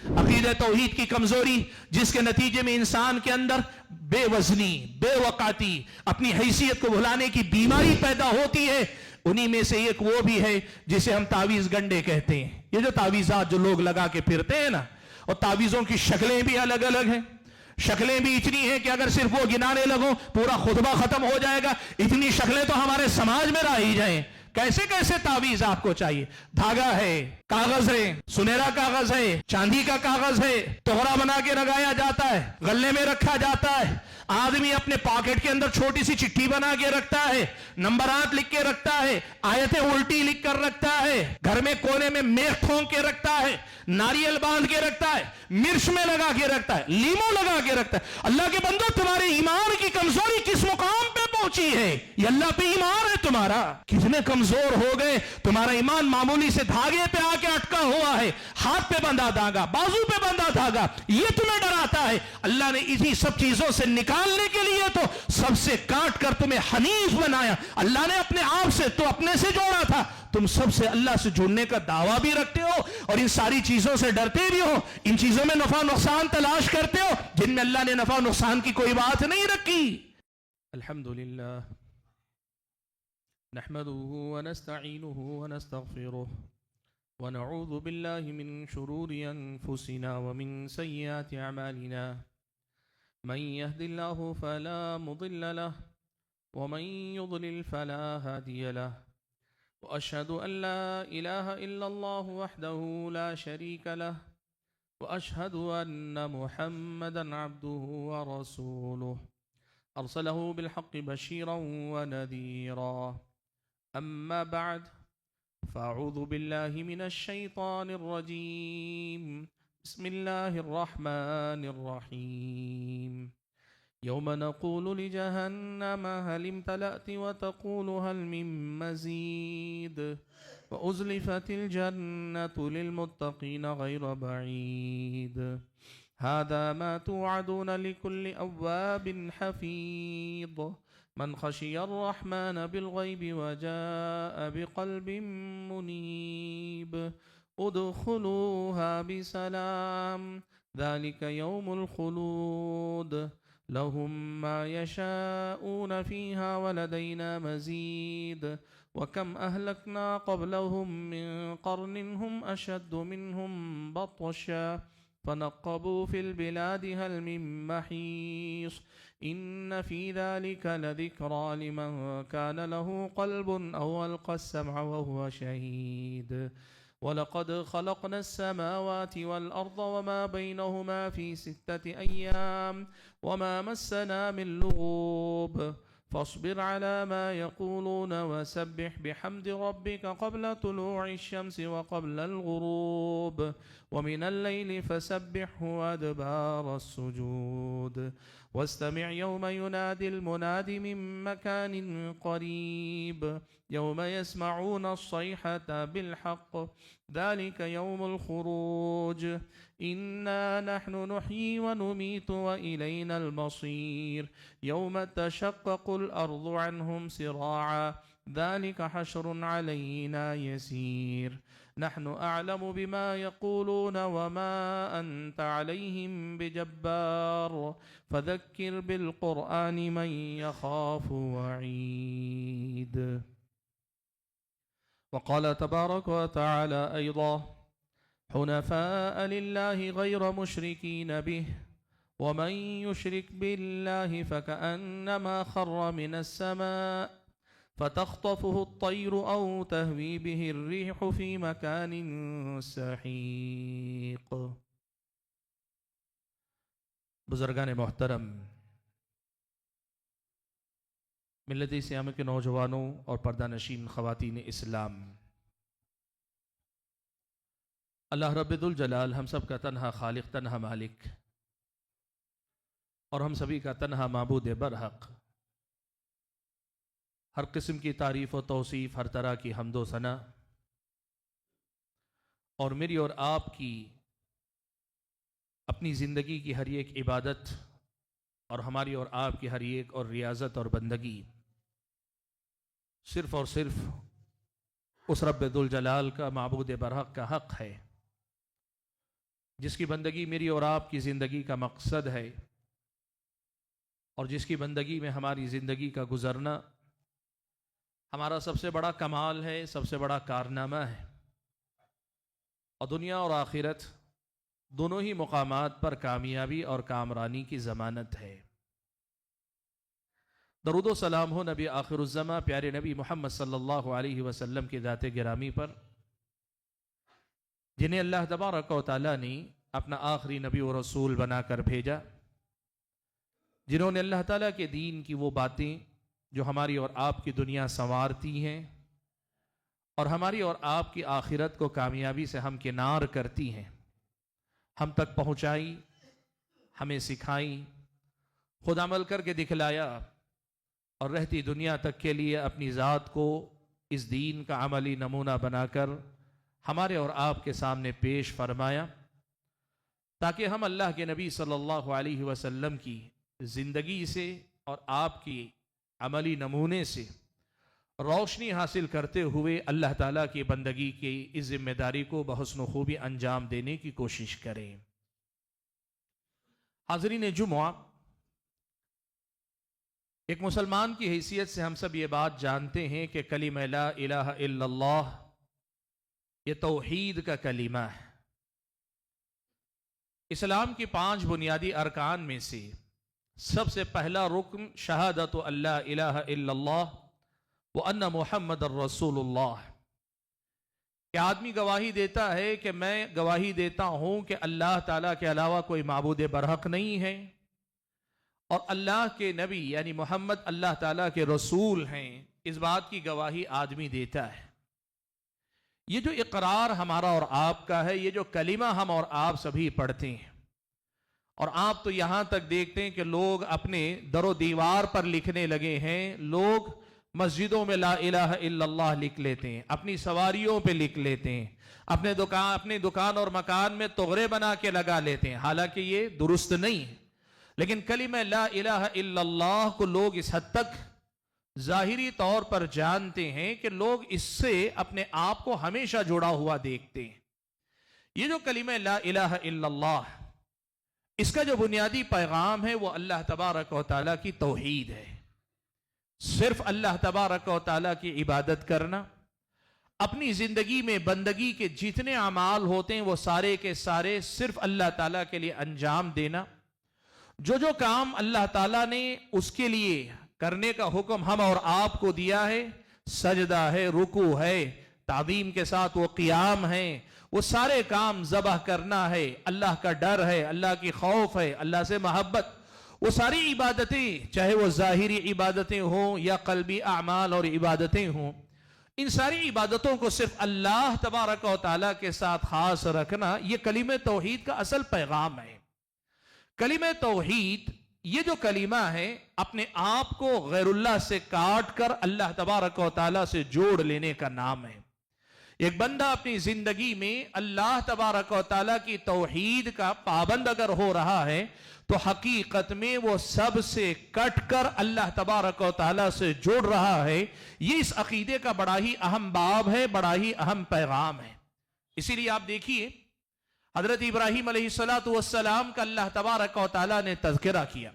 عقیدہ توحید کی کمزوری جس کے نتیجے میں انسان کے اندر بے وزنی، بے وقاتی، اپنی حیثیت کو بھلانے کی بیماری پیدا ہوتی ہے، انہی میں سے ایک وہ بھی ہے جسے ہم تعویذ گنڈے کہتے ہیں۔ یہ جو تعویذات جو لوگ لگا کے پھرتے ہیں نا، اور تعویذوں کی شکلیں بھی الگ الگ ہیں، شکلیں بھی اتنی ہیں کہ اگر صرف وہ گنانے لگوں پورا خطبہ ختم ہو جائے گا، اتنی شکلیں تو ہمارے سماج میں رہی جائیں۔ کیسے کیسے تعویذ آپ کو چاہیے؟ دھاگا ہے، کاغذ ہے، سنہرا کاغذ ہے، چاندی کا کاغذ ہے، توہرا بنا کے لگایا جاتا ہے، غلے میں رکھا جاتا ہے، آدمی اپنے پاکٹ کے اندر چھوٹی سی چٹھی بنا کے رکھتا ہے، نمبرات لکھ کے رکھتا ہے، آیتیں الٹی لکھ کر رکھتا ہے، گھر میں کونے میں میخ ٹھونک کے رکھتا ہے، ناریل باندھ کے رکھتا ہے، مرچ میں لگا کے رکھتا ہے، لیمو لگا کے رکھتا ہے۔ اللہ کے بندو، تمہارے ایمان کی کمزوری کس مقام پہ پہنچی ہے؟ یہ اللہ پہ ایمان ہے تمہارا، کتنے کمزور ہو گئے، تمہارا ایمان معمولی سے دھاگے پہ آ کے اٹکا ہوا ہے، ہاتھ پہ بندھا دھاگا، بازو پہ بندھا دھاگا، یہ تمہیں ڈراتا ہے۔ اللہ نے اسی سب چیزوں سے نکالنے کے لیے تو سب سے کاٹ کر تمہیں حنیف بنایا۔ اللہ نے اپنے آپ سے تو اپنے سے جوڑا تھا، تم سب سے اللہ سے جڑنے کا دعویٰ بھی رکھتے ہو اور ان ساری چیزوں سے ڈرتے بھی ہو، ان چیزوں میں نفع نقصان تلاش کرتے ہو جن میں اللہ نے نفع نقصان کی کوئی بات نہیں رکھی۔ الحمدللہ نحمده ونستعینه ونستغفره ونعوذ بالله من شرور انفسنا ومن سیئات اعمالنا، من يهد الله فلا مضل له ومن يضلل فلا هادي له، وأشهد أن لا إله إلا الله وحده لا شريك له، وأشهد أن محمدا عبده ورسوله أرسله بالحق بشيرا ونذيرا، أما بعد فأعوذ بالله من الشيطان الرجيم، بسم الله الرحمن الرحيم، يوم نقول لجهنم هل امتلأت وتقول هل من مزيد، وأزلفت الجنة للمتقين غير بعيد، هذا ما توعدون لكل أواب حفيظ، من خشي الرحمن بالغيب وجاء بقلب منيب، ادخلوها بسلام، ذلك يوم الخلود، لهم ما يشاءون فيها ولدينا مزيد، وكم أهلكنا قبلهم من قرن هم أشد منهم بطشا فنقبوا في البلاد هل من محيص، إن في ذلك لذكرى لمن كان له قلب أو ألقى السمع وهو شهيد، وَلَقَدْ خَلَقْنَا السَّمَاوَاتِ وَالْأَرْضَ وَمَا بَيْنَهُمَا فِي 6 أَيَّامٍ وَمَا مَسَّنَا مِن لُغُوبٍ، فاصبر على ما يقولون وسبح بحمد ربك قبل طلوع الشمس وقبل الغروب، ومن الليل فسبحه وأدبار السجود، واستمع يوم ينادي المناد من مكان قريب، يوم يسمعون الصيحة بالحق، ذلك يوم الخروج، إنا نحن نحيي ونميت وإلينا المصير، يوم تشقق الأرض عنهم سراعا، ذلك حشر علينا يسير، نحن أعلم بما يقولون وما أنت عليهم بجبار، فذكر بالقرآن من يخاف وعيد، وقال تبارك وتعالى أيضا، حنفاء لله غير مشركين به، ومن يشرك بالله فكأنما خر من السماء فتخطفه الطير أو تهوي به الريح في مكان سحيق۔ بزرگان محترم، ملت اسلامی کے نوجوانوں اور پردہ نشین خواتین اسلام، اللہ رب ذوالجلال ہم سب کا تنہا خالق، تنہا مالک اور ہم سبھی کا تنہا معبود برحق، ہر قسم کی تعریف و توصیف، ہر طرح کی حمد و ثنا، اور میری اور آپ کی اپنی زندگی کی ہر ایک عبادت اور ہماری اور آپ کی ہر ایک اور ریاضت اور بندگی صرف اور صرف اس رب ذوالجلال کا، معبود برحق کا حق ہے۔ جس کی بندگی میری اور آپ کی زندگی کا مقصد ہے، اور جس کی بندگی میں ہماری زندگی کا گزرنا ہمارا سب سے بڑا کمال ہے، سب سے بڑا کارنامہ ہے، اور دنیا اور آخرت دونوں ہی مقامات پر کامیابی اور کامرانی کی ضمانت ہے۔ درود و سلام ہو نبی آخر الزماں پیارے نبی محمد صلی اللہ علیہ وسلم کی ذات گرامی پر، جنہیں اللہ تبارک و تعالیٰ نے اپنا آخری نبی و رسول بنا کر بھیجا، جنہوں نے اللہ تعالیٰ کے دین کی وہ باتیں جو ہماری اور آپ کی دنیا سنوارتی ہیں اور ہماری اور آپ کی آخرت کو کامیابی سے ہمکنار کرتی ہیں، ہم تک پہنچائی، ہمیں سکھائی، خود عمل کر کے دکھلایا، اور رہتی دنیا تک کے لیے اپنی ذات کو اس دین کا عملی نمونہ بنا کر ہمارے اور آپ کے سامنے پیش فرمایا، تاکہ ہم اللہ کے نبی صلی اللہ علیہ وسلم کی زندگی سے اور آپ کی عملی نمونے سے روشنی حاصل کرتے ہوئے اللہ تعالیٰ کی بندگی کی اس ذمہ داری کو بحسن و خوبی انجام دینے کی کوشش کریں۔ حاضرین جمعہ، ایک مسلمان کی حیثیت سے ہم سب یہ بات جانتے ہیں کہ کلمہ لا الہ الا اللہ یہ توحید کا کلمہ ہے۔ اسلام کی 5 بنیادی ارکان میں سے سب سے پہلا رکن شہادت اللہ الہ الا اللہ وان محمد الرسول اللہ، کہ آدمی گواہی دیتا ہے کہ میں گواہی دیتا ہوں کہ اللہ تعالیٰ کے علاوہ کوئی معبود برحق نہیں ہے، اور اللہ کے نبی یعنی محمد اللہ تعالیٰ کے رسول ہیں، اس بات کی گواہی آدمی دیتا ہے۔ یہ جو اقرار ہمارا اور آپ کا ہے، یہ جو کلمہ ہم اور آپ سبھی پڑھتے ہیں، اور آپ تو یہاں تک دیکھتے ہیں کہ لوگ اپنے در و دیوار پر لکھنے لگے ہیں، لوگ مسجدوں میں لا الہ الا اللہ لکھ لیتے ہیں، اپنی سواریوں پہ لکھ لیتے ہیں، اپنے دکان اور مکان میں تغرے بنا کے لگا لیتے ہیں، حالانکہ یہ درست نہیں ہے۔ لیکن کلمہ لا الہ الا اللہ کو لوگ اس حد تک ظاہری طور پر جانتے ہیں کہ لوگ اس سے اپنے آپ کو ہمیشہ جڑا ہوا دیکھتے ہیں۔ یہ جو کلمہ لا الہ الا اللہ، اس کا جو بنیادی پیغام ہے وہ اللہ تبارک و تعالیٰ کی توحید ہے، صرف اللہ تبارک و تعالیٰ کی عبادت کرنا، اپنی زندگی میں بندگی کے جتنے اعمال ہوتے ہیں وہ سارے کے سارے صرف اللہ تعالیٰ کے لیے انجام دینا، جو کام اللہ تعالیٰ نے اس کے لیے کرنے کا حکم ہم اور آپ کو دیا ہے، سجدہ ہے، رکوع ہے، تعظیم کے ساتھ وہ قیام ہے، وہ سارے کام ذبح کرنا ہے، اللہ کا ڈر ہے، اللہ کی خوف ہے، اللہ سے محبت، وہ ساری عبادتیں چاہے وہ ظاہری عبادتیں ہوں یا قلبی اعمال اور عبادتیں ہوں، ان ساری عبادتوں کو صرف اللہ تبارک و تعالیٰ کے ساتھ خاص رکھنا، یہ کلمہ توحید کا اصل پیغام ہے۔ کلمہ توحید یہ جو کلمہ ہے اپنے آپ کو غیر اللہ سے کاٹ کر اللہ تبارک و تعالیٰ سے جوڑ لینے کا نام ہے۔ ایک بندہ اپنی زندگی میں اللہ تبارک و تعالیٰ کی توحید کا پابند اگر ہو رہا ہے تو حقیقت میں وہ سب سے کٹ کر اللہ تبارک و تعالیٰ سے جوڑ رہا ہے۔ یہ اس عقیدے کا بڑا ہی اہم باب ہے، بڑا ہی اہم پیغام ہے۔ اسی لیے آپ دیکھیے حضرت ابراہیم علیہ السلام کا اللہ تبارک و تعالیٰ نے تذکرہ کیا،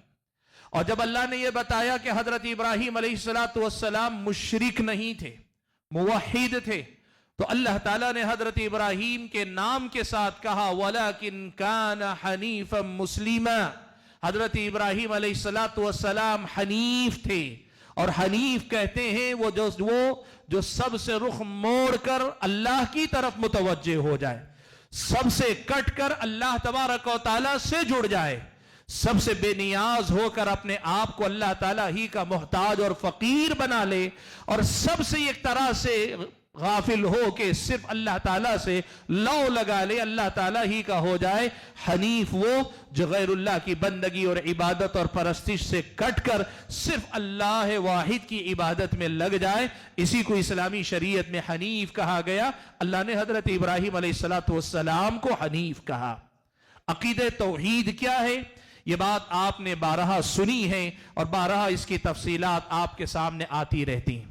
اور جب اللہ نے یہ بتایا کہ حضرت ابراہیم علیہ السلام مشرک نہیں تھے، موحد تھے، تو اللہ تعالیٰ نے حضرت ابراہیم کے نام کے ساتھ کہا وَلَكِنْ كَانَ حَنِيفًا مُسْلِمًا، حضرت ابراہیم علیہ السلام حنیف تھے، اور حنیف کہتے ہیں وہ جو سب سے رخ موڑ کر اللہ کی طرف متوجہ ہو جائے، سب سے کٹ کر اللہ تبارک و تعالیٰ سے جڑ جائے، سب سے بے نیاز ہو کر اپنے آپ کو اللہ تعالیٰ ہی کا محتاج اور فقیر بنا لے، اور سب سے ایک طرح سے غافل ہو کے صرف اللہ تعالیٰ سے لو لگا لے، اللہ تعالیٰ ہی کا ہو جائے۔ حنیف وہ جو غیر اللہ کی بندگی اور عبادت اور پرستش سے کٹ کر صرف اللہ واحد کی عبادت میں لگ جائے، اسی کو اسلامی شریعت میں حنیف کہا گیا۔ اللہ نے حضرت ابراہیم علیہ السلام کو حنیف کہا۔ عقیدہ توحید کیا ہے؟ یہ بات آپ نے بارہا سنی ہے، اور بارہا اس کی تفصیلات آپ کے سامنے آتی رہتی ہیں۔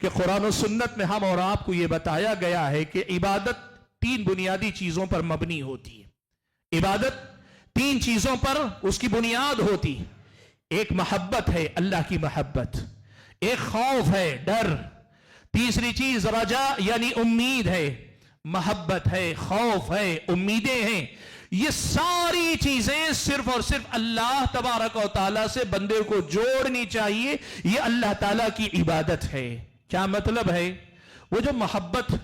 کہ قرآن و سنت میں ہم اور آپ کو یہ بتایا گیا ہے کہ عبادت 3 بنیادی چیزوں پر مبنی ہوتی ہے. عبادت 3 چیزوں پر اس کی بنیاد ہوتی. ایک محبت ہے، اللہ کی محبت. ایک خوف ہے، ڈر. تیسری چیز رجا یعنی امید ہے. محبت ہے، خوف ہے، امیدیں ہیں. یہ ساری چیزیں صرف اور صرف اللہ تبارک و تعالیٰ سے بندے کو جوڑنی چاہیے. یہ اللہ تعالیٰ کی عبادت ہے. کیا مطلب ہے؟ وہ جو محبت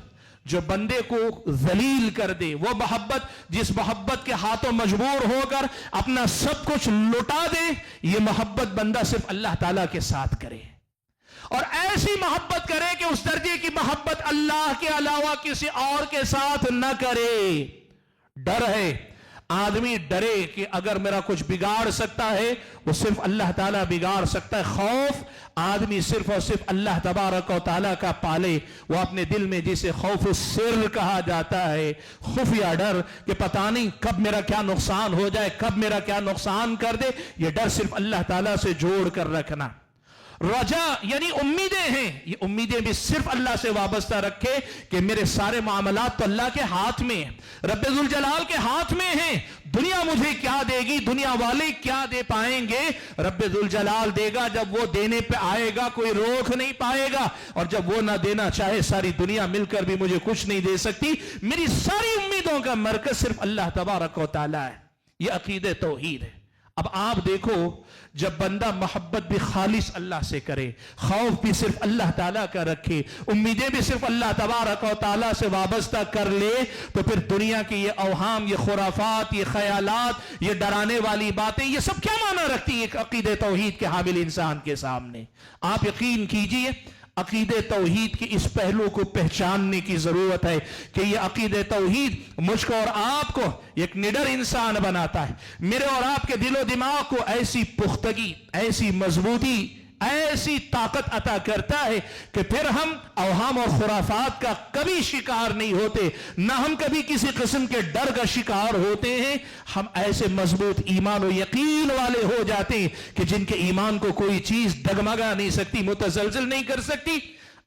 جو بندے کو ذلیل کر دے، وہ محبت جس محبت کے ہاتھوں مجبور ہو کر اپنا سب کچھ لٹا دے، یہ محبت بندہ صرف اللہ تعالیٰ کے ساتھ کرے. اور ایسی محبت کرے کہ اس درجے کی محبت اللہ کے علاوہ کسی اور کے ساتھ نہ کرے. ڈر ہے، آدمی ڈرے کہ اگر میرا کچھ بگاڑ سکتا ہے وہ صرف اللہ تعالیٰ بگاڑ سکتا ہے. خوف، آدمی صرف اور صرف اللہ تبارک و تعالیٰ کا پالے. وہ اپنے دل میں جسے خوف السر کہا جاتا ہے، خفیہ ڈر کہ پتہ نہیں کب میرا کیا نقصان ہو جائے، کب میرا کیا نقصان کر دے. یہ ڈر صرف اللہ تعالیٰ سے جوڑ کر رکھنا. رجا یعنی امیدیں ہیں. یہ امیدیں بھی صرف اللہ سے وابستہ رکھے کہ میرے سارے معاملات تو اللہ کے ہاتھ میں ہیں، رب ذوالجلال کے ہاتھ میں ہیں. دنیا مجھے کیا دے گی، دنیا والے کیا دے پائیں گے، رب ذوالجلال دے گا. جب وہ دینے پہ آئے گا کوئی روک نہیں پائے گا، اور جب وہ نہ دینا چاہے ساری دنیا مل کر بھی مجھے کچھ نہیں دے سکتی. میری ساری امیدوں کا مرکز صرف اللہ تبارک و تعالیٰ ہے. یہ عقید توحید ہے. اب آپ دیکھو، جب بندہ محبت بھی خالص اللہ سے کرے، خوف بھی صرف اللہ تعالیٰ کا رکھے، امیدیں بھی صرف اللہ تبارک و تعالیٰ سے وابستہ کر لے، تو پھر دنیا کی یہ اوہام، یہ خرافات، یہ خیالات، یہ ڈرانے والی باتیں، یہ سب کیا معنی رکھتی ہیں ایک عقید توحید کے حامل انسان کے سامنے؟ آپ یقین کیجئے، عقید توحید کی اس پہلو کو پہچاننے کی ضرورت ہے کہ یہ عقید توحید مجھ کو اور آپ کو ایک نڈر انسان بناتا ہے. میرے اور آپ کے دل و دماغ کو ایسی پختگی، ایسی مضبوطی، ایسی طاقت عطا کرتا ہے کہ پھر ہم اوہام اور خرافات کا کبھی شکار نہیں ہوتے، نہ ہم کبھی کسی قسم کے ڈر کا شکار ہوتے ہیں. ہم ایسے مضبوط ایمان و یقین والے ہو جاتے ہیں کہ جن کے ایمان کو کوئی چیز ڈگمگا نہیں سکتی، متزلزل نہیں کر سکتی.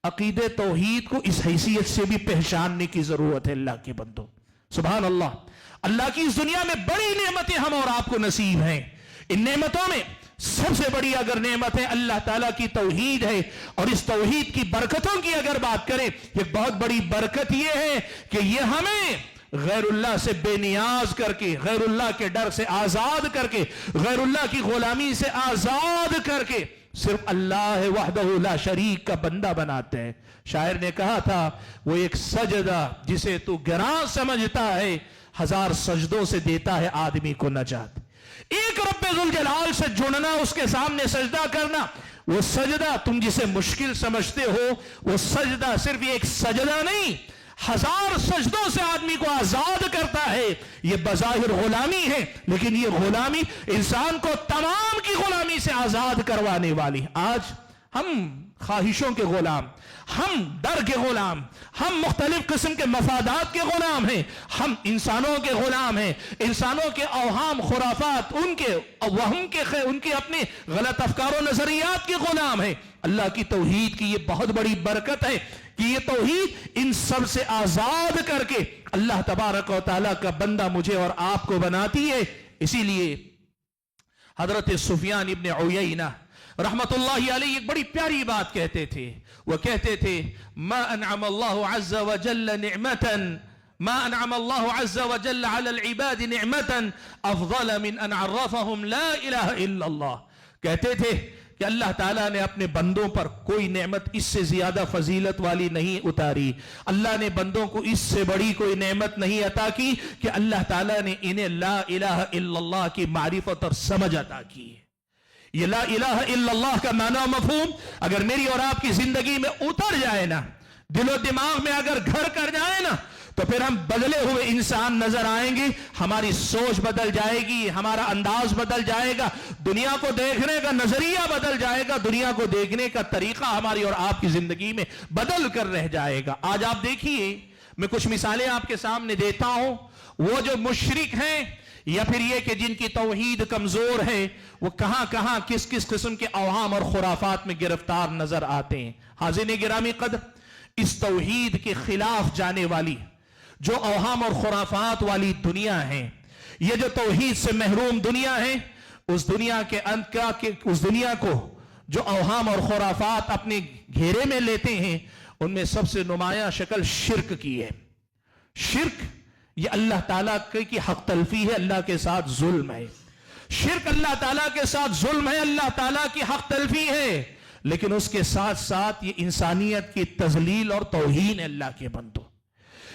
عقید توحید کو اس حیثیت سے بھی پہچاننے کی ضرورت ہے. اللہ کے بندو، سبحان اللہ، اللہ کی اس دنیا میں بڑی نعمتیں ہم اور آپ کو نصیب ہیں. ان نعمتوں میں سب سے بڑی اگر نعمت ہے اللہ تعالیٰ کی توحید ہے. اور اس توحید کی برکتوں کی اگر بات کریں، ایک بہت بڑی برکت یہ ہے کہ یہ ہمیں غیر اللہ سے بے نیاز کر کے، غیر اللہ کے ڈر سے آزاد کر کے، غیر اللہ کی غلامی سے آزاد کر کے صرف اللہ وحدہ لا شریک کا بندہ بناتے ہیں. شاعر نے کہا تھا، وہ ایک سجدہ جسے تو گراں سمجھتا ہے، 1000 سجدوں سے دیتا ہے آدمی کو نجات. ایک رب ذوالجلال سے جڑنا، اس کے سامنے سجدہ کرنا، وہ سجدہ تم جسے مشکل سمجھتے ہو، وہ سجدہ صرف ایک سجدہ نہیں، 1000 سجدوں سے آدمی کو آزاد کرتا ہے. یہ بظاہر غلامی ہے، لیکن یہ غلامی انسان کو تمام کی غلامی سے آزاد کروانے والی. آج ہم خواہشوں کے غلام، ہم ڈر کے غلام، ہم مختلف قسم کے مفادات کے غلام ہیں، ہم انسانوں کے غلام ہیں، انسانوں کے اوہام، خرافات، ان کے وہم کے، ان کے اپنے غلط افکار و نظریات کے غلام ہیں. اللہ کی توحید کی یہ بہت بڑی برکت ہے کہ یہ توحید ان سب سے آزاد کر کے اللہ تبارک و تعالیٰ کا بندہ مجھے اور آپ کو بناتی ہے. اسی لیے حضرت سفیان ابن عیینہ رحمت اللہ علیہ ایک بڑی پیاری بات کہتے تھے. وہ کہتے تھے، ما انعم اللہ عز وجل نعمتا، ما انعم اللہ عز وجل على العباد نعمتا افضل من ان عرفهم لا الہ الا اللہ. کہتے تھے کہ اللہ تعالیٰ نے اپنے بندوں پر کوئی نعمت اس سے زیادہ فضیلت والی نہیں اتاری. اللہ نے بندوں کو اس سے بڑی کوئی نعمت نہیں عطا کی کہ اللہ تعالیٰ نے انہیں لا الہ الا اللہ کی معرفت اور سمجھ عطا کی. یہ لا الہ الا اللہ کا معنی و مفہوم اگر میری اور آپ کی زندگی میں اتر جائے نا، دل و دماغ میں اگر گھر کر جائے نا، تو پھر ہم بدلے ہوئے انسان نظر آئیں گے. ہماری سوچ بدل جائے گی، ہمارا انداز بدل جائے گا، دنیا کو دیکھنے کا نظریہ بدل جائے گا، دنیا کو دیکھنے کا طریقہ ہماری اور آپ کی زندگی میں بدل کر رہ جائے گا. آج آپ دیکھیے، میں کچھ مثالیں آپ کے سامنے دیتا ہوں. وہ جو مشرک ہیں یا پھر یہ کہ جن کی توحید کمزور ہے وہ کہاں کہاں کس کس قسم کے اوہام اور خرافات میں گرفتار نظر آتے ہیں۔ حاضرین گرامی قدر، اس توحید کے خلاف جانے والی جو اوہام اور خرافات والی دنیا ہے، یہ جو توحید سے محروم دنیا ہے، اس دنیا کو جو اوہام اور خرافات اپنے گھیرے میں لیتے ہیں، ان میں سب سے نمایاں شکل شرک کی ہے۔ شرک یہ اللہ تعالیٰ کی حق تلفی ہے، اللہ کے ساتھ ظلم ہے۔ شرک اللہ تعالیٰ کے ساتھ ظلم ہے، اللہ تعالیٰ کی حق تلفی ہے، لیکن اس کے ساتھ ساتھ یہ انسانیت کی تذلیل اور توہین ہے اللہ کے بندوں۔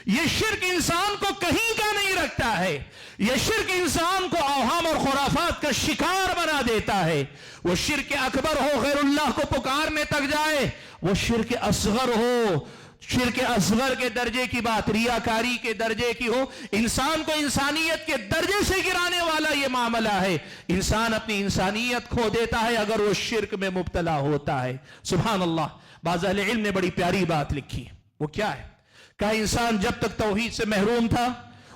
یہ شرک انسان کو کہیں کا نہیں رکھتا ہے، یہ شرک انسان کو اوہام اور خرافات کا شکار بنا دیتا ہے۔ وہ شرک اکبر ہو، غیر اللہ کو پکارنے تک جائے، وہ شرک اصغر ہو، شرک اصغر کے درجے کی بات ریاکاری کے درجے کی ہو، انسان کو انسانیت کے درجے سے گرانے والا یہ معاملہ ہے۔ انسان اپنی انسانیت کھو دیتا ہے اگر وہ شرک میں مبتلا ہوتا ہے۔ سبحان اللہ، بعض اہل علم نے بڑی پیاری بات لکھی، وہ کیا ہے؟ کہ انسان جب تک توحید سے محروم تھا،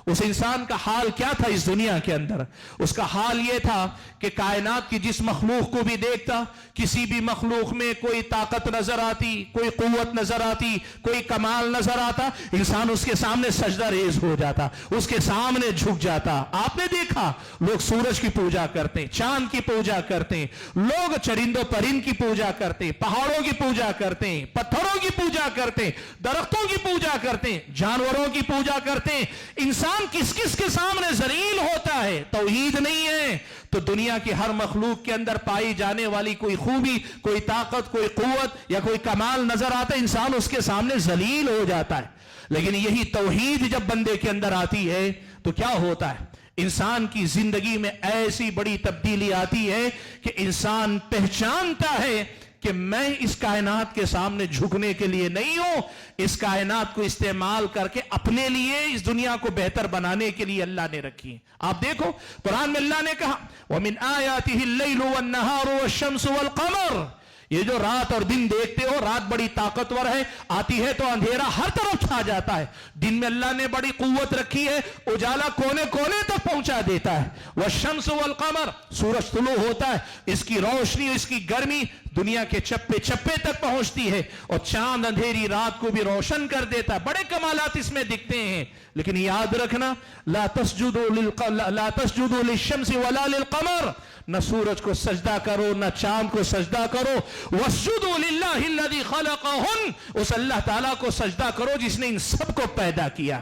اس انسان کا حال کیا تھا اس دنیا کے اندر؟ اس کا حال یہ تھا کہ کائنات کی جس مخلوق کو بھی دیکھتا، کسی بھی مخلوق میں کوئی طاقت نظر آتی، کوئی قوت نظر آتی، کوئی کمال نظر آتا، انسان اس کے سامنے سجدہ ریز ہو جاتا، اس کے سامنے جھک جاتا۔ آپ نے دیکھا لوگ سورج کی پوجا کرتے ہیں، چاند کی پوجا کرتے ہیں، لوگ چرند و پرند کی پوجا کرتے ہیں، پہاڑوں کی پوجا کرتے ہیں، پتھروں کی پوجا کرتے ہیں، درختوں کی پوجا کرتے ہیں، جانوروں کی پوجا کرتے ہیں۔ انسان کس کس کے سامنے ذلیل ہوتا ہے؟ توحید نہیں ہے تو دنیا کی ہر مخلوق کے اندر پائی جانے والی کوئی خوبی، کوئی طاقت، کوئی قوت یا کوئی کمال نظر آتا ہے، انسان اس کے سامنے ذلیل ہو جاتا ہے۔ لیکن یہی توحید جب بندے کے اندر آتی ہے تو کیا ہوتا ہے؟ انسان کی زندگی میں ایسی بڑی تبدیلی آتی ہے کہ انسان پہچانتا ہے کہ میں اس کائنات کے سامنے جھکنے کے لیے نہیں ہوں، اس کائنات کو استعمال کر کے اپنے لیے اس دنیا کو بہتر بنانے کے لیے اللہ نے رکھی ہے۔ آپ دیکھو قرآن میں اللہ نے کہا وَمِنْ آيَاتِهِ اللَّيْلُ وَالنَّهَارُ وَالشَّمْسُ وَالْقَمَرُ، یہ جو رات اور دن دیکھتے ہو، رات بڑی طاقتور ہے، آتی ہے تو اندھیرا ہر طرف چھا جاتا ہے، دن میں اللہ نے بڑی قوت رکھی ہے، اجالا کونے کونے تک پہنچا دیتا ہے۔ وَالشَّمْسُ وَالْقَمَرُ، سورج طلوع ہوتا ہے، اس کی روشنی، اس کی گرمی دنیا کے چپے چپے تک پہنچتی ہے، اور چاند اندھیری رات کو بھی روشن کر دیتا ہے۔ بڑے کمالات اس میں دکھتے ہیں، لیکن یاد رکھنا لا تسجدوا للشمس ولا للقمر، نہ سورج کو سجدہ کرو نہ چاند کو سجدہ کرو، واسجدوا للہ الذی خلقہن، اس اللہ تعالیٰ کو سجدہ کرو جس نے ان سب کو پیدا کیا۔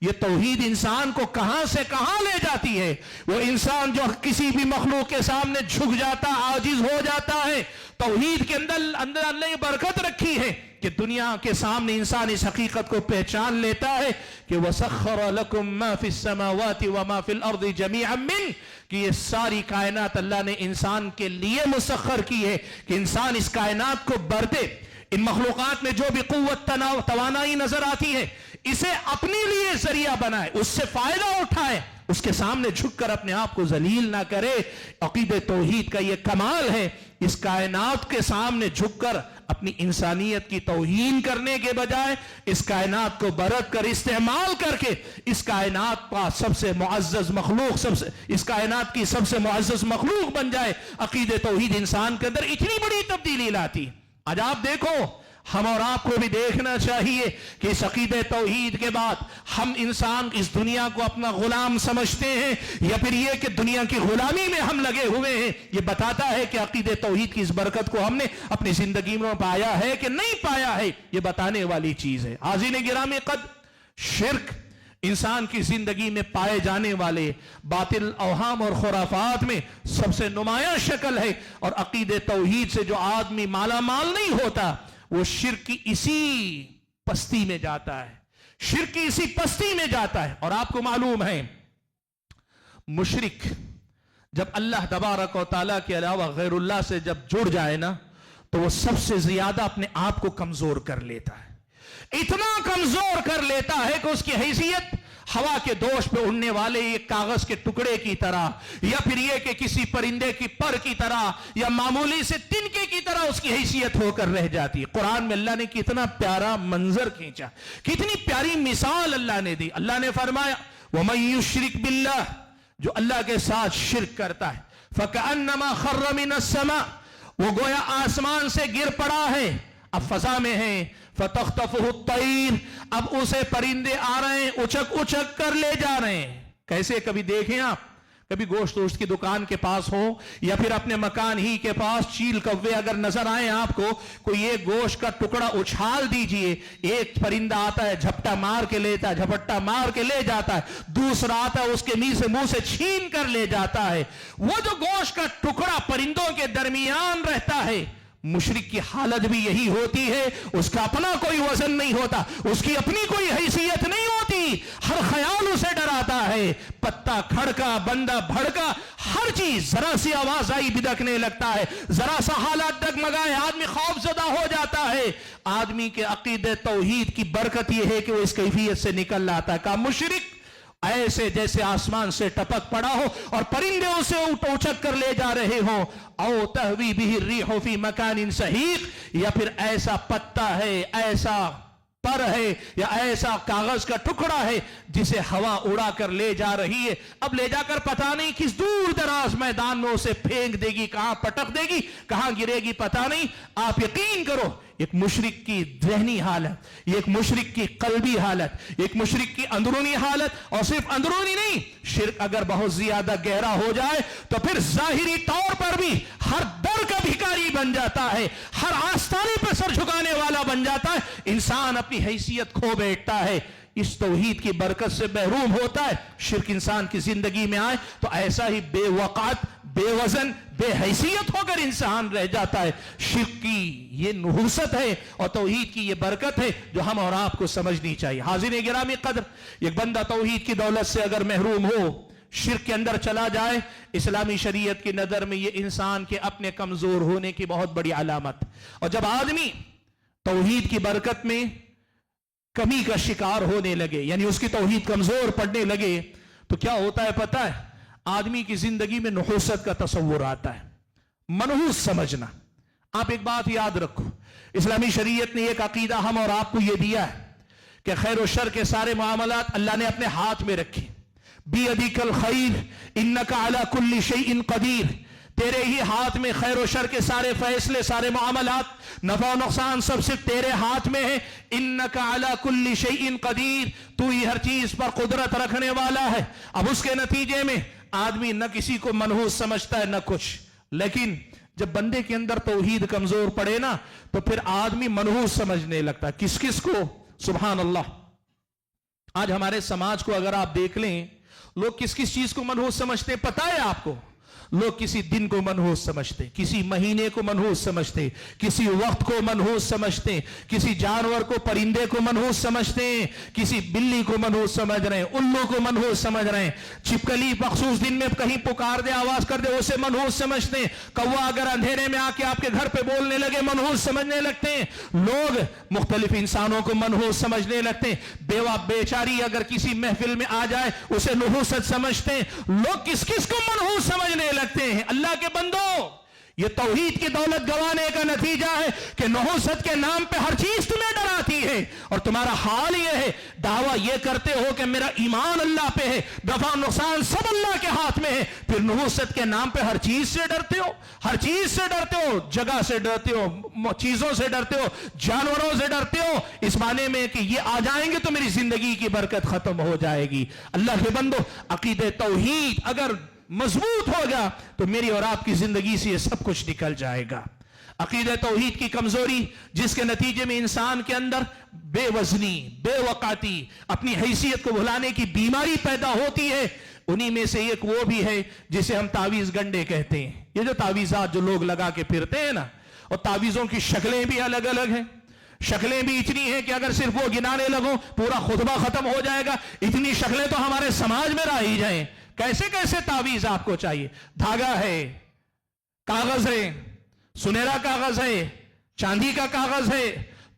یہ توحید انسان کو کہاں سے کہاں لے جاتی ہے؟ وہ انسان جو کسی بھی مخلوق کے سامنے جھک جاتا، عاجز ہو جاتا ہے، توحید کے اندر اللہ نے برکت رکھی ہے کہ دنیا کے سامنے انسان اس حقیقت کو پہچان لیتا ہے کہ وَسَخَّرَ لَكُم مَّا فِي السَّمَاوَاتِ وَمَا فِي الْأَرْضِ جَمِيعًا مِّنْ، کہ یہ ساری کائنات اللہ نے انسان کے لیے مسخر کی ہے کہ انسان اس کائنات کو برتے، ان مخلوقات میں جو بھی قوت توانائی نظر آتی ہے اسے اپنے لیے ذریعہ بنائے، اس سے فائدہ اٹھائے، اس کے سامنے جھک کر اپنے آپ کو ذلیل نہ کرے۔ عقیدہ توحید کا یہ کمال ہے، اس کائنات کے سامنے جھک کر اپنی انسانیت کی توہین کرنے کے بجائے اس کائنات کو برت کر استعمال کر کے اس کائنات کا سب سے معزز مخلوق، اس کائنات کی سب سے معزز مخلوق بن جائے۔ عقیدہ توحید انسان کے اندر اتنی بڑی تبدیلی لاتی۔ آج آپ دیکھو، ہم اور آپ کو بھی دیکھنا چاہیے کہ اس عقیدہ توحید کے بعد ہم انسان اس دنیا کو اپنا غلام سمجھتے ہیں یا پھر یہ کہ دنیا کی غلامی میں ہم لگے ہوئے ہیں۔ یہ بتاتا ہے کہ عقیدہ توحید کی اس برکت کو ہم نے اپنی زندگی میں پایا ہے کہ نہیں پایا ہے، یہ بتانے والی چیز ہے۔ حاضرین گرامی قدر، شرک انسان کی زندگی میں پائے جانے والے باطل اوہام اور خرافات میں سب سے نمایاں شکل ہے، اور عقیدہ توحید سے جو آدمی مالا مال نہیں ہوتا وہ شرک کی اسی پستی میں جاتا ہے، شرک کی اسی پستی میں جاتا ہے۔ اور آپ کو معلوم ہے مشرک جب اللہ تبارک و تعالیٰ کے علاوہ غیر اللہ سے جب جڑ جائے نا تو وہ سب سے زیادہ اپنے آپ کو کمزور کر لیتا ہے، اتنا کمزور کر لیتا ہے کہ اس کی حیثیت ہوا کے دوش پہ اڑنے والے ایک کاغذ کے ٹکڑے کی طرح، یا پھر یہ کہ کسی پرندے کی پر کی طرح، یا معمولی سے تنکے کی طرح اس کی حیثیت ہو کر رہ جاتی ہے۔ قرآن میں اللہ نے کتنا پیارا منظر کھینچا، کتنی پیاری مثال اللہ نے دی۔ اللہ نے فرمایا وَمَن يُشْرِكْ بِاللَّهِ، جو اللہ کے ساتھ شرک کرتا ہے فَكَأَنَّمَا خَرَّ مِنَ السَّمَاءِ وہ گویا آسمان سے گر پڑا ہے، اب فضا میں ہے، فَتَخْطَفُهُ الطَّيْرُ اب اسے پرندے آ رہے ہیں، اچک اچک کر لے جا رہے ہیں۔ کیسے؟ کبھی دیکھیں آپ، کبھی گوشت ووشت کی دکان کے پاس ہو یا پھر اپنے مکان ہی کے پاس چیل کوے اگر نظر آئے آپ کو، کوئی ایک گوشت کا ٹکڑا اچھال دیجئے، ایک پرندہ آتا ہے جھپٹا مار کے لیتا ہے، جھپٹا مار کے لے جاتا ہے، دوسرا آتا ہے اس کے منہ سے چھین کر لے جاتا ہے۔ وہ جو گوشت کا ٹکڑا پرندوں کے درمیان رہتا ہے، مشرک کی حالت بھی یہی ہوتی ہے، اس کا اپنا کوئی وزن نہیں ہوتا، اس کی اپنی کوئی حیثیت نہیں ہوتی، ہر خیال اسے ڈراتا ہے، پتا کھڑکا، بندہ بھڑکا، ہر چیز ذرا سی آواز آئی بدکنے لگتا ہے، ذرا سا حالات ڈگمگائے آدمی خوف زدہ ہو جاتا ہے۔ آدمی کے عقیدہ توحید کی برکت یہ ہے کہ وہ اس کیفیت سے نکل آتا ہے۔ کہا مشرک ایسے جیسے آسمان سے ٹپک پڑا ہو اور پرندے اسے اچک کر لے جا رہے ہوں، او تہوی بہ الریح فی مکان سحیق، یا پھر ایسا پتا ہے، ایسا پر ہے یا ایسا کاغذ کا ٹکڑا ہے جسے ہوا اڑا کر لے جا رہی ہے، اب لے جا کر پتہ نہیں کس دور دراز میدان میں اسے پھینک دے گی، کہاں پٹک دے گی، کہاں گرے گی پتہ نہیں۔ آپ یقین کرو ایک مشرک کی ذہنی حالت، یہ ایک مشرک کی قلبی حالت، ایک مشرک کی اندرونی حالت، اور صرف اندرونی نہیں، شرک اگر بہت زیادہ گہرا ہو جائے تو پھر ظاہری طور پر بھی ہر در کا بھکاری بن جاتا ہے، ہر آستانے پر سر جھکانے والا بن جاتا ہے، انسان اپنی حیثیت کھو بیٹھتا ہے، اس توحید کی برکت سے محروم ہوتا ہے۔ شرک انسان کی زندگی میں آئے تو ایسا ہی بے وقعت، بے وزن، بے حیثیت ہو کر انسان رہ جاتا ہے۔ شرک کی یہ نحوست ہے اور توحید کی یہ برکت ہے جو ہم اور آپ کو سمجھنی چاہیے۔ حاضرین گرامی قدر، ایک بندہ توحید کی دولت سے اگر محروم ہو، شرک کے اندر چلا جائے، اسلامی شریعت کی نظر میں یہ انسان کے اپنے کمزور ہونے کی بہت بڑی علامت۔ اور جب آدمی توحید کی برکت میں کمی کا شکار ہونے لگے، یعنی اس کی توحید کمزور پڑنے لگے، تو کیا ہوتا ہے پتہ ہے؟ آدمی کی زندگی میں نحوست کا تصور آتا ہے، منحوس سمجھنا۔ آپ ایک بات یاد رکھو، اسلامی شریعت نے ایک عقیدہ ہم اور آپ کو یہ دیا ہے کہ خیر و شر کے سارے معاملات اللہ نے اپنے ہاتھ میں رکھے۔ بیدک الخیر انک علی کل شیء قدیر، تیرے ہی ہاتھ میں خیر و شر کے سارے فیصلے، سارے معاملات، نفع و نقصان سب صرف تیرے ہاتھ میں ہے۔ انک علی کل شیء قدیر، تو ہی ہر چیز پر قدرت رکھنے والا ہے۔ اب اس کے نتیجے میں آدمی نہ کسی کو منحوس سمجھتا ہے نہ کچھ، لیکن جب بندے کے اندر توحید کمزور پڑے نا تو پھر آدمی منحوس سمجھنے لگتا ہے۔ کس کس کو؟ سبحان اللہ۔ آج ہمارے سماج کو اگر آپ دیکھ لیں، لوگ کس کس چیز کو منحوس سمجھتے ہیں پتہ ہے آپ کو؟ لوگ کسی دن کو منحوس سمجھتے، کسی مہینے کو منحوس سمجھتے، کسی وقت کو منحوس سمجھتے، کسی جانور کو، پرندے کو منحوس سمجھتے ہیں، کسی بلی کو منحوس سمجھ رہے ہیں، الو کو منحوس سمجھ رہے ہیں، چھپکلی مخصوص دن میں کہیں پکار دے، آواز کر دے، اسے منحوس سمجھتے ہیں، کوا اگر اندھیرے میں آ کے آپ کے گھر پہ بولنے لگے منحوس سمجھنے لگتے ہیں، لوگ مختلف انسانوں کو منحوس سمجھنے لگتے ہیں، بیوہ بیچاری اگر کسی محفل میں آ جائے اسے نحوست سمجھتے ہیں، لوگ کس کس کو منحوس سمجھنے لگتے ہیں۔ اللہ کے بندو، یہ توحید کی دولت گوانے کا نتیجہ ہے کہ نحوست کے نام پہ ہر چیز تمہیں ڈراتی ہے، اور تمہارا حال یہ ہے، دعویٰ یہ کرتے ہو کہ میرا ایمان اللہ پہ ہے، نفع نقصان سب اللہ کے ہاتھ میں ہے، پھر نحوست کے نام پہ ہر چیز سے ڈرتے ہو، ہر چیز سے ڈرتے ہو، جگہ سے ڈرتے ہو، چیزوں سے ڈرتے ہو، جانوروں سے ڈرتے ہو، اس معنی میں کہ یہ آ جائیں گے تو میری زندگی کی برکت ختم ہو جائے گی۔ اللہ کے بندو، عقیدہ توحید اگر مضبوط ہوگا تو میری اور آپ کی زندگی سے یہ سب کچھ نکل جائے گا۔ عقیدہ توحید کی کمزوری جس کے نتیجے میں انسان کے اندر بے وزنی، بے وقعتی، اپنی حیثیت کو بھلانے کی بیماری پیدا ہوتی ہے، انہی میں سے ایک وہ بھی ہے جسے ہم تعویذ گنڈے کہتے ہیں۔ یہ جو تعویذات جو لوگ لگا کے پھرتے ہیں نا، اور تعویذوں کی شکلیں بھی الگ الگ ہیں، شکلیں بھی اتنی ہیں کہ اگر صرف وہ گنانے لگو پورا خطبہ ختم ہو جائے گا، اتنی شکلیں تو ہمارے سماج میں رہی جائیں۔ کیسے کیسے تعویذ آپ کو چاہیے؟ دھاگا ہے، کاغذ ہے، سنہرا کاغذ ہے، چاندی کا کاغذ ہے،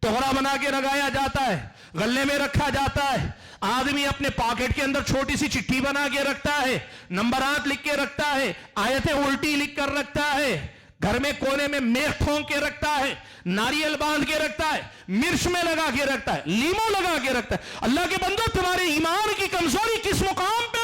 توغرا بنا کے لگایا جاتا ہے، غلے میں رکھا جاتا ہے، آدمی اپنے پاکٹ کے اندر چھوٹی سی چٹھی بنا کے رکھتا ہے، نمبرات لکھ کے رکھتا ہے، آیتیں الٹی لکھ کر رکھتا ہے، گھر میں کونے میں میخ پھونک کے رکھتا ہے، ناریل باندھ کے رکھتا ہے، مرچ میں لگا کے رکھتا ہے، لیمو لگا کے رکھتا ہے۔ اللہ کے بندو، تمہارے ایمان کی کمزوری کس مقام پہ